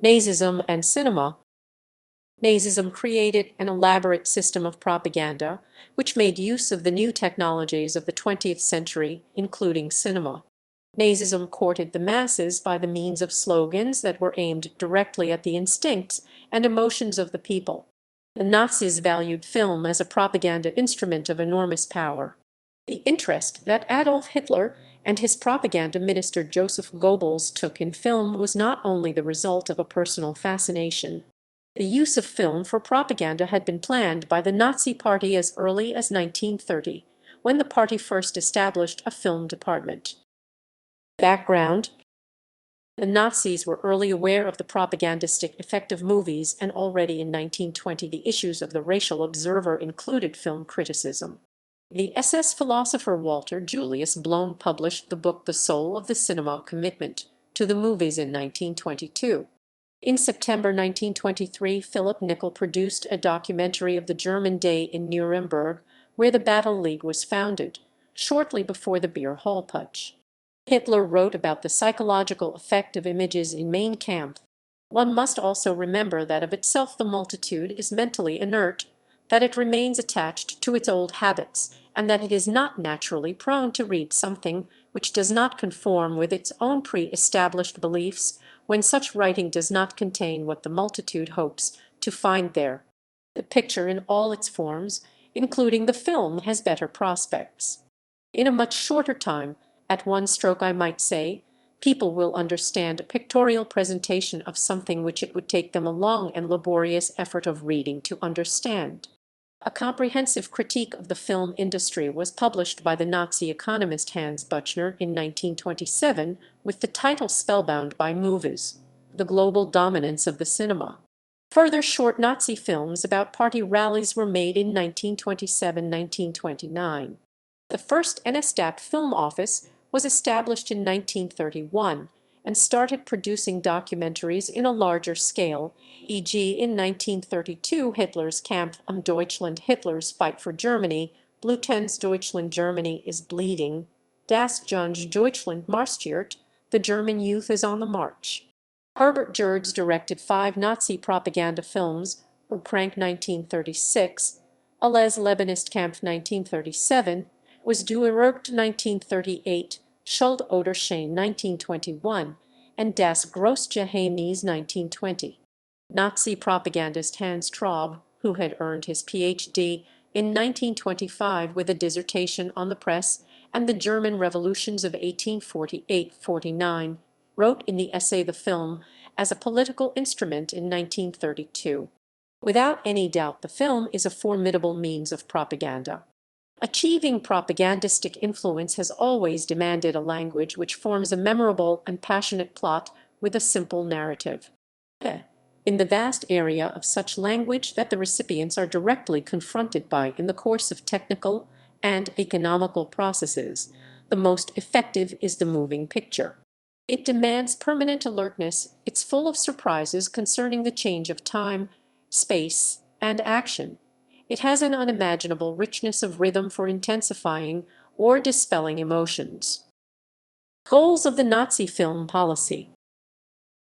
Nazism and cinema. Nazism created an elaborate system of propaganda, which made use of the new technologies of the 20th century, including cinema. Nazism courted the masses by the means of slogans that were aimed directly at the instincts and emotions of the people. The Nazis valued film as a propaganda instrument of enormous power. The interest that Adolf Hitler and his propaganda minister Joseph Goebbels took in film was not only the result of a personal fascination. The use of film for propaganda had been planned by the Nazi Party as early as 1930, when the party first established a film department. Background: the Nazis were early aware of the propagandistic effect of movies, and already in 1920 the issues of the Racial Observer included film criticism. The SS philosopher Walter Julius Blome published the book The Soul of the Cinema: Commitment to the Movies in 1922. In September 1923, Philip Nickel produced a documentary of the German Day in Nuremberg, where the Battle League was founded, shortly before the beer hall putsch. Hitler wrote about the psychological effect of images in Mein Kampf. One must also remember that of itself the multitude is mentally inert, that it remains attached to its old habits, and that it is not naturally prone to read something which does not conform with its own pre-established beliefs, when such writing does not contain what the multitude hopes to find there. The picture in all its forms, including the film, has better prospects. In a much shorter time, at one stroke I might say, people will understand a pictorial presentation of something which it would take them a long and laborious effort of reading to understand. A comprehensive critique of the film industry was published by the Nazi economist Hans Buchner in 1927 with the title Spellbound by Movies: The Global Dominance of the Cinema. Further short Nazi films about party rallies were made in 1927–1929. The first NSDAP film office was established in 1931 and started producing documentaries in a larger scale, e.g. in 1932 Hitler's Kampf um Deutschland, Hitler's Fight for Germany, Bluten's Deutschland, Germany is Bleeding, Das junge Deutschland marschiert, The German Youth is on the March. Herbert Gerdes directed 5 Nazi propaganda films: Prank 1936, Alles Leben ist Kampf 1937, Was du erregt 1938, Schuld oder Scham 1921, and Das große Geheimnis 1920. Nazi propagandist Hans Traub, who had earned his Ph.D. in 1925 with a dissertation on the press and the German revolutions of 1848–49, wrote in the essay The Film as a Political Instrument in 1932. Without any doubt the film is a formidable means of propaganda. Achieving propagandistic influence has always demanded a language which forms a memorable and passionate plot with a simple narrative. In the vast area of such language that the recipients are directly confronted by in the course of technical and economical processes, the most effective is the moving picture. It demands permanent alertness, it's full of surprises concerning the change of time, space, and action. It has an unimaginable richness of rhythm for intensifying or dispelling emotions. Goals of the Nazi film policy.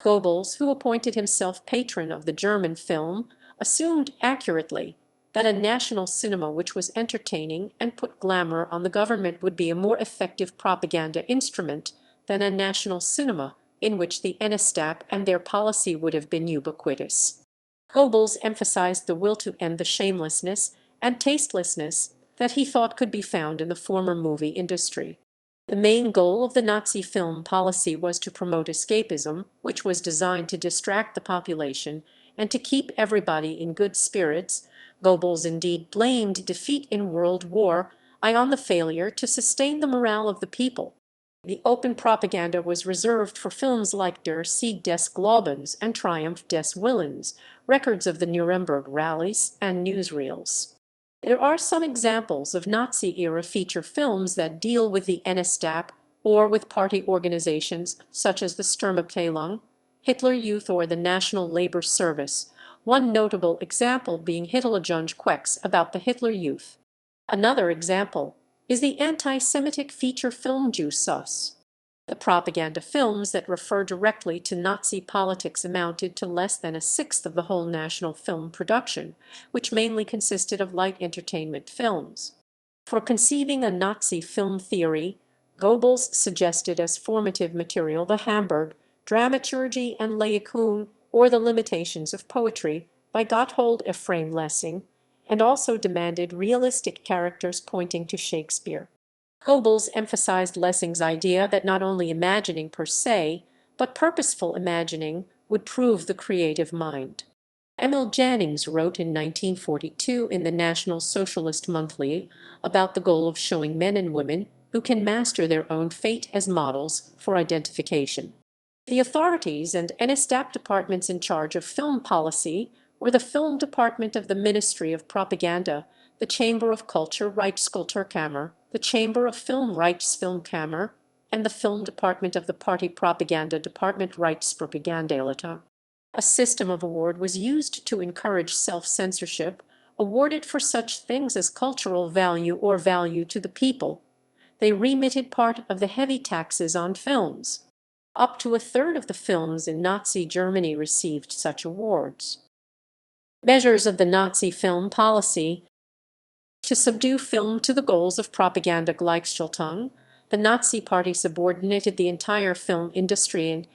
Goebbels, who appointed himself patron of the German film, assumed accurately that a national cinema which was entertaining and put glamour on the government would be a more effective propaganda instrument than a national cinema in which the NSDAP and their policy would have been ubiquitous. Goebbels emphasized the will to end the shamelessness and tastelessness that he thought could be found in the former movie industry. The main goal of the Nazi film policy was to promote escapism, which was designed to distract the population and to keep everybody in good spirits. Goebbels indeed blamed defeat in World War I on the failure to sustain the morale of the people. The open propaganda was reserved for films like Der Sieg des Glaubens and Triumph des Willens, records of the Nuremberg rallies, and newsreels. There are some examples of Nazi-era feature films that deal with the NSDAP or with party organizations such as the Sturmabteilung, Hitler Youth, or the National Labor Service, one notable example being Hitlerjunge Quecks about the Hitler Youth. Another example is the anti-Semitic feature film Jesus. The propaganda films that refer directly to Nazi politics amounted to less than a sixth of the whole national film production, which mainly consisted of light entertainment films. For conceiving a Nazi film theory, Goebbels suggested as formative material the Hamburg, Dramaturgie and Laocoon, or the Limitations of Poetry, by Gotthold Ephraim Lessing, and also demanded realistic characters pointing to Shakespeare. Goebbels emphasized Lessing's idea that not only imagining per se, but purposeful imagining would prove the creative mind. Emil Jannings wrote in 1942 in the National Socialist Monthly about the goal of showing men and women who can master their own fate as models for identification. The authorities and NSDAP departments in charge of film policy were the Film Department of the Ministry of Propaganda, the Chamber of Culture Reichskulturkammer, the Chamber of Film Reichsfilmkammer, and the Film Department of the Party Propaganda Department Reichspropagandaleiter. A system of award was used to encourage self-censorship, awarded for such things as cultural value or value to the people. They remitted part of the heavy taxes on films. Up to a third of the films in Nazi Germany received such awards. Measures of the Nazi film policy. To subdue film to the goals of propaganda Gleichschaltung, the Nazi Party subordinated the entire film industry and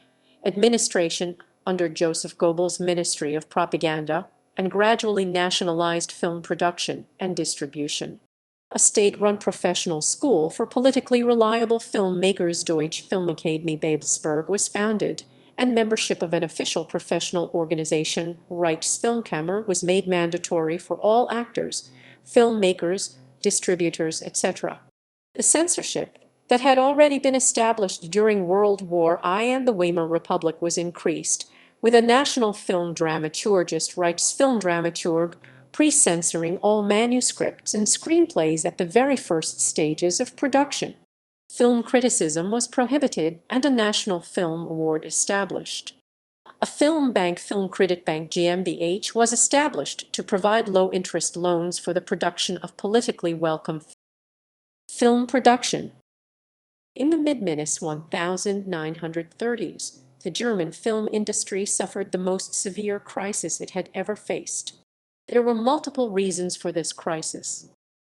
administration under Joseph Goebbels' Ministry of Propaganda and gradually nationalized film production and distribution. A state-run professional school for politically reliable filmmakers, Deutsche Filmakademie Babelsberg, was founded, and membership of an official professional organization, Reichsfilmkammer, was made mandatory for all actors, filmmakers, distributors, etc. The censorship that had already been established during World War I and the Weimar Republic was increased, with a national film dramaturgist, Reichsfilmdramaturg, pre-censoring all manuscripts and screenplays at the very first stages of production. Film criticism was prohibited and a national film award established. A film bank, Film Credit Bank GmbH, was established to provide low-interest loans for the production of politically welcome film production. In the mid-1930s, the German film industry suffered the most severe crisis it had ever faced. There were multiple reasons for this crisis.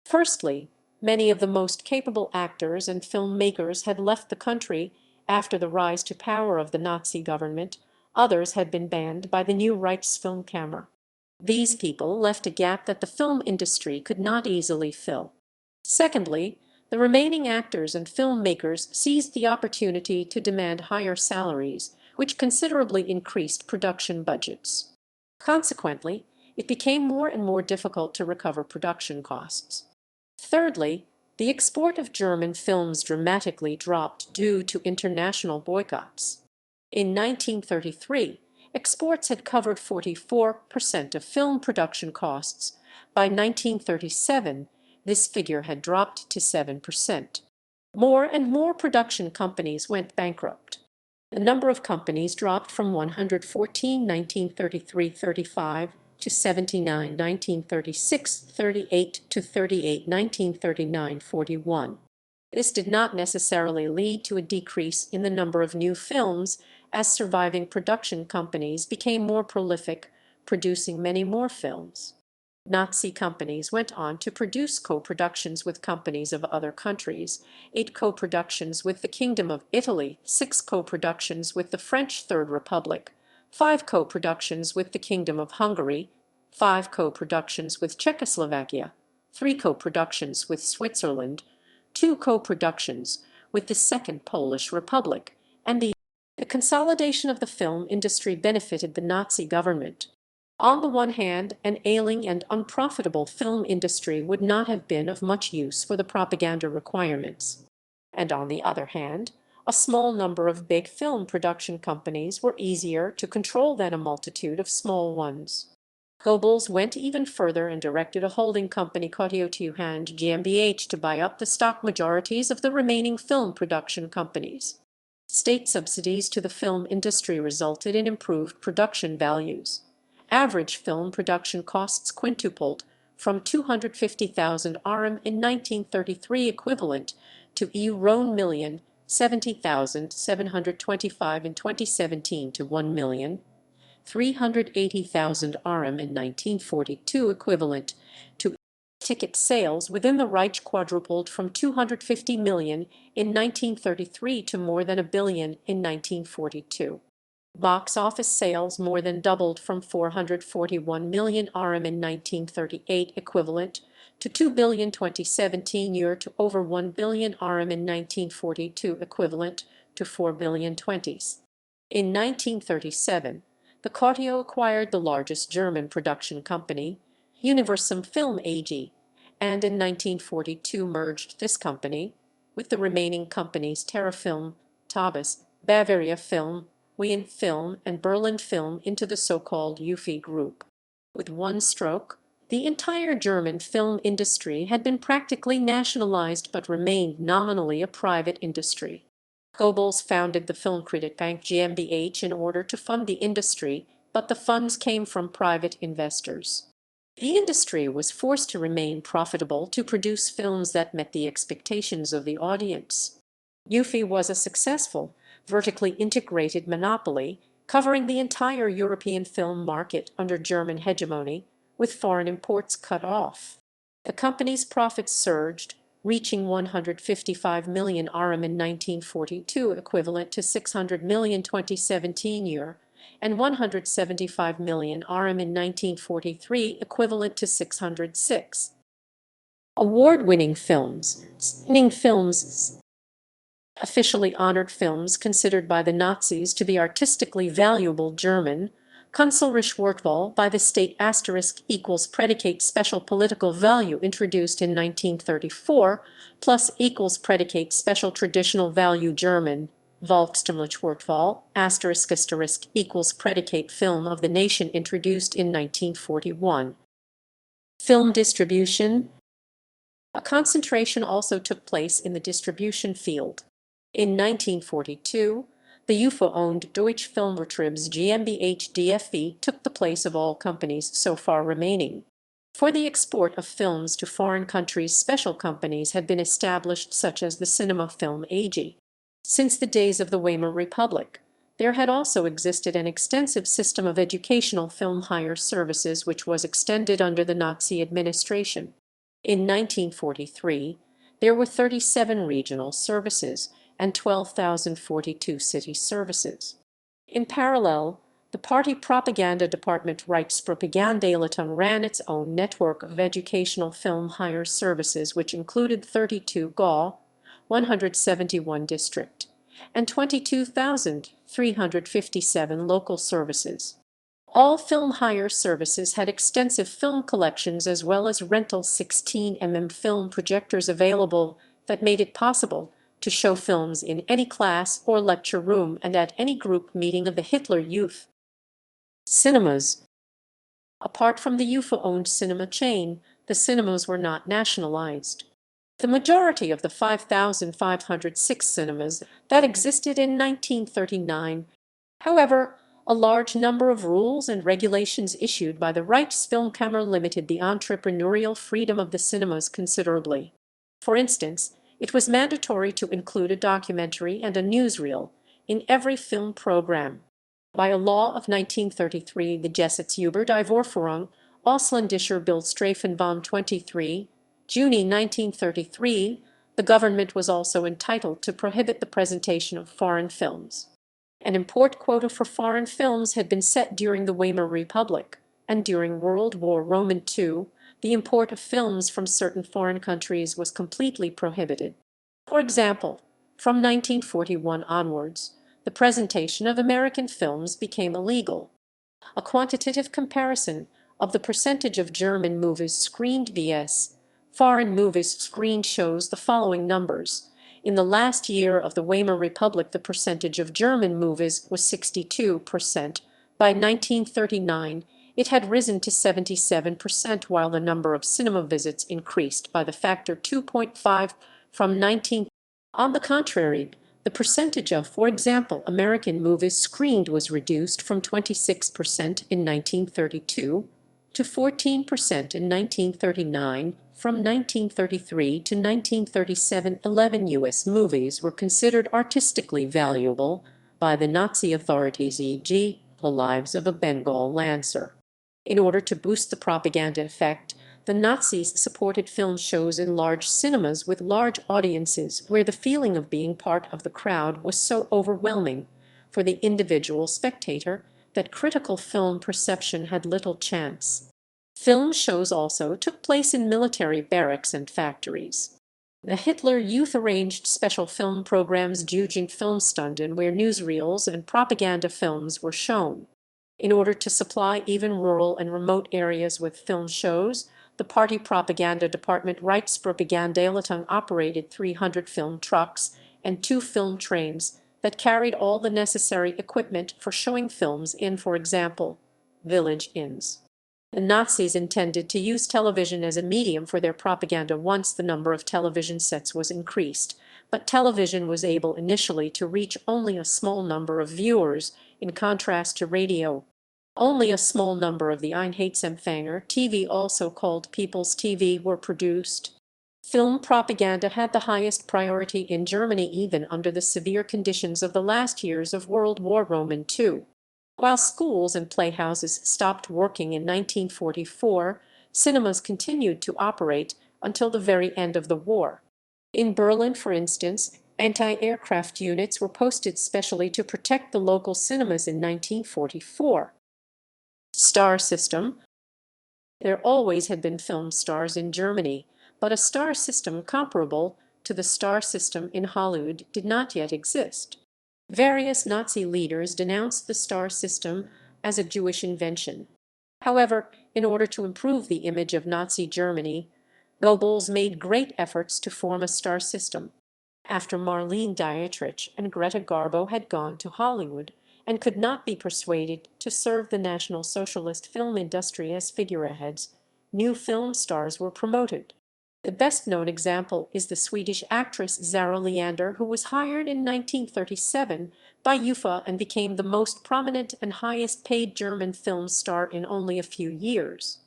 Firstly, many of the most capable actors and filmmakers had left the country after the rise to power of the Nazi government. Others had been banned by the new Reichsfilmkammer. These people left a gap that the film industry could not easily fill. Secondly, the remaining actors and filmmakers seized the opportunity to demand higher salaries, which considerably increased production budgets. Consequently, it became more and more difficult to recover production costs. Thirdly, the export of German films dramatically dropped due to international boycotts. In 1933, exports had covered 44% of film production costs. By 1937, this figure had dropped to 7%. More and more production companies went bankrupt. The number of companies dropped from 114 1933-35 to 79 1936-38 to 38 1939-41. This did not necessarily lead to a decrease in the number of new films, as surviving production companies became more prolific, producing many more films. Nazi companies went on to produce co-productions with companies of other countries, 8 co-productions with the Kingdom of Italy, 6 co-productions with the French Third Republic, 5 co-productions with the Kingdom of Hungary, 5 co-productions with Czechoslovakia, 3 co-productions with Switzerland, 2 co-productions with the Second Polish Republic, and the consolidation of the film industry benefited the Nazi government. On the one hand, an ailing and unprofitable film industry would not have been of much use for the propaganda requirements. And on the other hand, a small number of big film production companies were easier to control than a multitude of small ones. Goebbels went even further and directed a holding company, Hand GmbH, to buy up the stock majorities of the remaining film production companies. State subsidies to the film industry resulted in improved production values. Average film production costs quintupled from 250,000 RM in 1933 equivalent to €1,750,000 70,725 in 2017 to 1,380,000 RM in 1942, equivalent to ticket sales within the Reich quadrupled from 250 million in 1933 to more than a billion in 1942. Box office sales more than doubled from 441 million RM in 1938, equivalent to 2 billion 2017 year, to over 1 billion RM in 1942, equivalent to 4 billion 20s. In 1937, the Cautio acquired the largest German production company, Universum Film AG, and in 1942 merged this company with the remaining companies Terrafilm, Taubes, Bavaria Film, Wien Film, and Berlin Film into the so-called UFI group. With one stroke, the entire German film industry had been practically nationalized but remained nominally a private industry. Goebbels founded the Filmkreditbank GmbH in order to fund the industry, but the funds came from private investors. The industry was forced to remain profitable to produce films that met the expectations of the audience. UFI was a successful, vertically integrated monopoly, covering the entire European film market under German hegemony, with foreign imports cut off. The company's profits surged, reaching 155 million RM in 1942, equivalent to 600 million 2017 year, and 175 million RM in 1943, equivalent to 606. Award-winning films. Officially honored films considered by the Nazis to be artistically valuable: German, Künstlerische Wertwahl by the state *= predicate special political value introduced in 1934, plus = predicate special traditional value German, Volkstumliche Wertwahl ** predicate film of the nation introduced in 1941. Film distribution. A concentration also took place in the distribution field. In 1942, the UFO-owned Deutsche Filmvertriebs GmbH DFV took the place of all companies so far remaining. For the export of films to foreign countries, special companies had been established, such as the Cinema Film AG. Since the days of the Weimar Republic, there had also existed an extensive system of educational film hire services which was extended under the Nazi administration. In 1943, there were 37 regional services and 12,042 city services. In parallel, the party propaganda department Reichspropagandaletung ran its own network of educational film hire services, which included 32 GA, 171 district, and 22,357 local services. All film hire services had extensive film collections as well as rental 16mm film projectors available that made it possible to show films in any class or lecture room and at any group meeting of the Hitler Youth. Cinemas. Apart from the UFO-owned cinema chain, the cinemas were not nationalized. The majority of the 5,506 cinemas that existed in 1939, however, a large number of rules and regulations issued by the Reichsfilmkammer limited the entrepreneurial freedom of the cinemas considerably. For instance, it was mandatory to include a documentary and a newsreel in every film program. By a law of 1933, the Gesetz über die Vorführung ausländischer Bildstreifen vom 23 Juni 1933, the government was also entitled to prohibit the presentation of foreign films. An import quota for foreign films had been set during the Weimar Republic, and during World War II, the import of films from certain foreign countries was completely prohibited. For example, from 1941 onwards, the presentation of American films became illegal. A quantitative comparison of the percentage of German movies screened vs. foreign movies screened shows the following numbers. In the last year of the Weimar Republic, the percentage of German movies was 62%. By 1939, it had risen to 77%, while the number of cinema visits increased by the factor 2.5 from 19. On the contrary, the percentage of, for example, American movies screened was reduced from 26% in 1932 to 14% in 1939. From 1933 to 1937, 11 U.S. movies were considered artistically valuable by the Nazi authorities, e.g., The Lives of a Bengal Lancer. In order to boost the propaganda effect, the Nazis supported film shows in large cinemas with large audiences where the feeling of being part of the crowd was so overwhelming for the individual spectator that critical film perception had little chance. Film shows also took place in military barracks and factories. The Hitler Youth arranged special film programs Jugendfilmstunden where newsreels and propaganda films were shown. In order to supply even rural and remote areas with film shows, the party propaganda department Reichspropagandleitung operated 300 film trucks and 2 film trains that carried all the necessary equipment for showing films in, for example, village inns. The Nazis intended to use television as a medium for their propaganda once the number of television sets was increased, but television was able initially to reach only a small number of viewers, in contrast to radio. Only a small number of the Einheitsempfänger TV, also called People's TV, were produced. Film propaganda had the highest priority in Germany even under the severe conditions of the last years of World War II. While schools and playhouses stopped working in 1944, cinemas continued to operate until the very end of the war. In Berlin, for instance, anti-aircraft units were posted specially to protect the local cinemas in 1944. Star system. There always had been film stars in Germany, but a star system comparable to the star system in Hollywood did not yet exist. Various Nazi leaders denounced the star system as a Jewish invention. However, in order to improve the image of Nazi Germany, Goebbels made great efforts to form a star system. After Marlene Dietrich and Greta Garbo had gone to Hollywood and could not be persuaded to serve the National Socialist film industry as figureheads, new film stars were promoted. The best-known example is the Swedish actress Zara Leander, who was hired in 1937 by UFA and became the most prominent and highest-paid German film star in only a few years.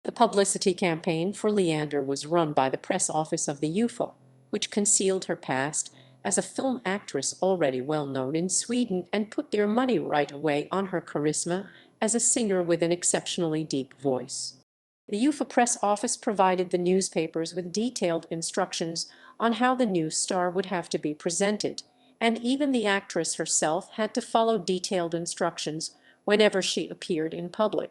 The publicity campaign for Leander was run by the press office of the UFA, which concealed her past as a film actress already well known in Sweden and put their money right away on her charisma as a singer with an exceptionally deep voice. The UFA press office provided the newspapers with detailed instructions on how the new star would have to be presented, and even the actress herself had to follow detailed instructions whenever she appeared in public.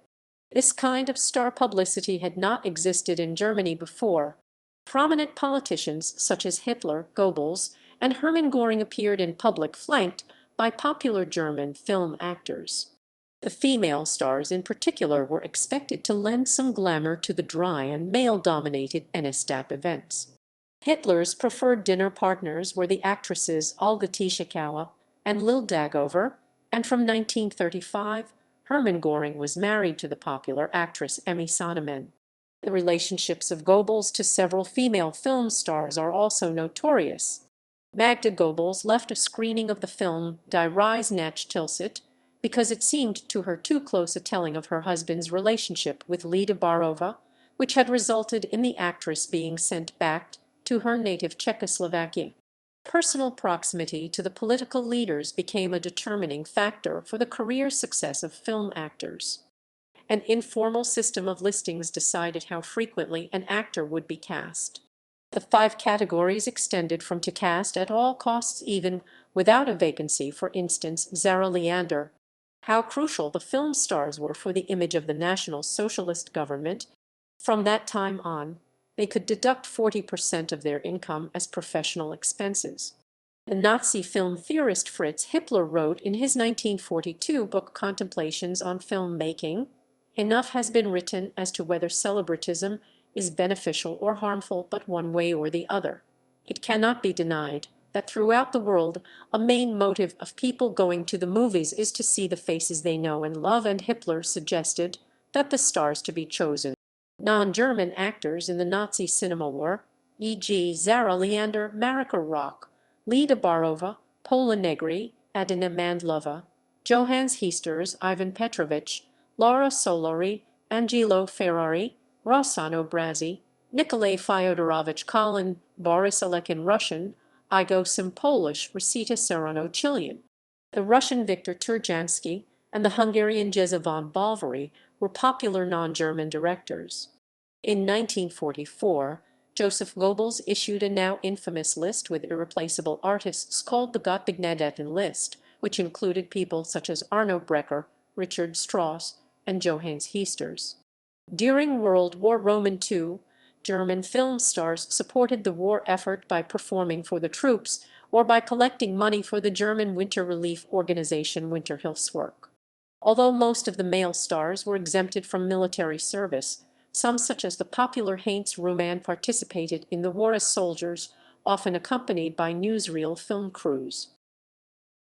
This kind of star publicity had not existed in Germany before. Prominent politicians such as Hitler, Goebbels, and Hermann Göring appeared in public flanked by popular German film actors. The female stars in particular were expected to lend some glamour to the dry and male-dominated NSDAP events. Hitler's preferred dinner partners were the actresses Olga Tishikawa and Lil Dagover, and from 1935, Hermann Göring was married to the popular actress Emmy Sonnemann. The relationships of Goebbels to several female film stars are also notorious. Magda Goebbels left a screening of the film Die Reise nach Tilsit because it seemed to her too close a telling of her husband's relationship with Lida Barova, which had resulted in the actress being sent back to her native Czechoslovakia. Personal proximity to the political leaders became a determining factor for the career success of film actors. An informal system of listings decided how frequently an actor would be cast. The 5 categories extended from to cast at all costs even without a vacancy, for instance, Zara Leander. How crucial the film stars were for the image of the National Socialist government. From that time on, they could deduct 40% of their income as professional expenses. The Nazi film theorist Fritz Hippler wrote in his 1942 book Contemplations on Filmmaking, "Enough has been written as to whether celebritism is beneficial or harmful, but one way or the other. It cannot be denied that throughout the world a main motive of people going to the movies is to see the faces they know and love," and Hitler suggested that the stars to be chosen non-German actors in the Nazi cinema were, e.g. Zara Leander, Marika Rock, Lida Barova, Pola Negri, Adina Mandlova, Johannes Heesters, Ivan Petrovich, Laura Solari, Angelo Ferrari, Rossano Brazzi, Nikolai Fyodorovich Kalin, Boris Alekin Russian, Igo Sim Polish, Rosita Serrano Chilean. The Russian Viktor Turjansky and the Hungarian Jezza von Bovary were popular non-German directors. In 1944, Joseph Goebbels issued a now infamous list with irreplaceable artists called the Gottbegnadeten list, which included people such as Arno Breker, Richard Strauss, and Johannes Heesters. During World War II, German film stars supported the war effort by performing for the troops or by collecting money for the German winter relief organization Winterhilfswerk. Although most of the male stars were exempted from military service, some such as the popular Heinz Rühmann participated in the war as soldiers, often accompanied by newsreel film crews.